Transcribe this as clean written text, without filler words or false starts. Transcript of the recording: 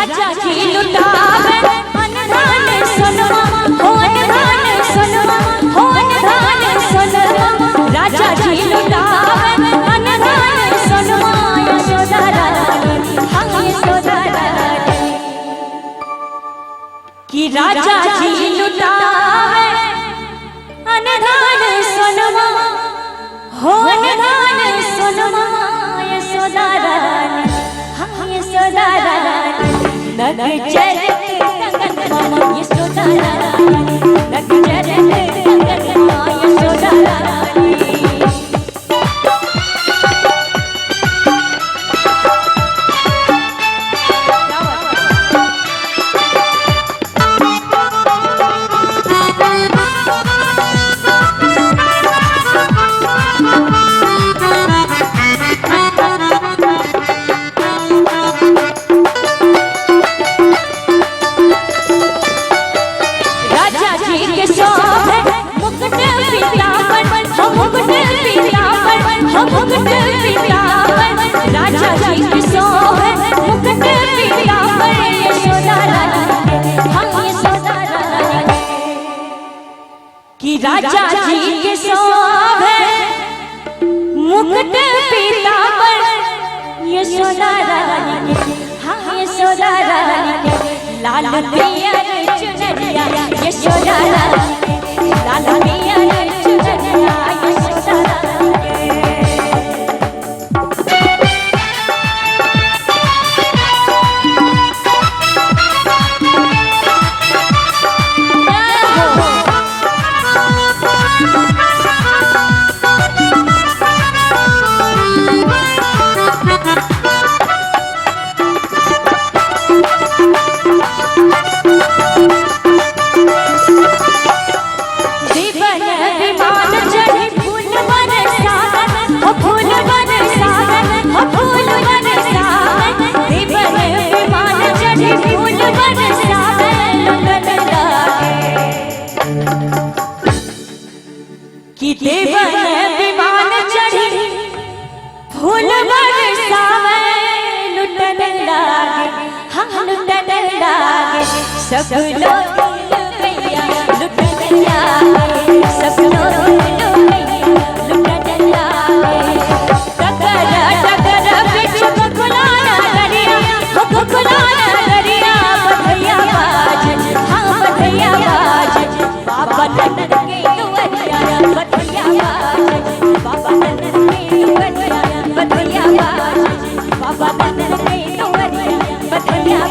राजा जी लुटावे अनधान सोनमा हो अनधान सोनमा हो अनधान सोनमा राजा जी लुटावे अनधान सोनमा यशोदा रानी हाँ यशोदा रानी कि राजा जी लुटावे अनधान सोनमा हो अनधान सोनमा यशोदा रानी हाँ यशोदा रानी नग चरत गगन मामा यशोदा रानी नग चरत गगन मामा यशोदा रानी राजा जी की सोहे मुकुट पीतांबर यशोदा रानी हाँ यशोदा रानी कि राजा जी के सोहे मुकुट पीतांबर यशोदा रानी हाँ यशोदा रानी लाल पिया चुनरिया यशोदा रानी लाल पिया चुनरिया यशोदा रानी देवन विमान चढ़ी फूल बरसावे लुटन लागे हाँ लुटन लागे सब लोग लुटैया लुटन लागे सब लोग लुटन लागे टकर टकर बिच बकुलाना दरिया बकुलाना दरिया बधैया बाज हाँ बधैया बाज बाबा नंदन के दुआरिया बधैया बाज बाबा नंदन के दुआरिया बधैया बाज बाबा नंदन के दुआरिया बधैया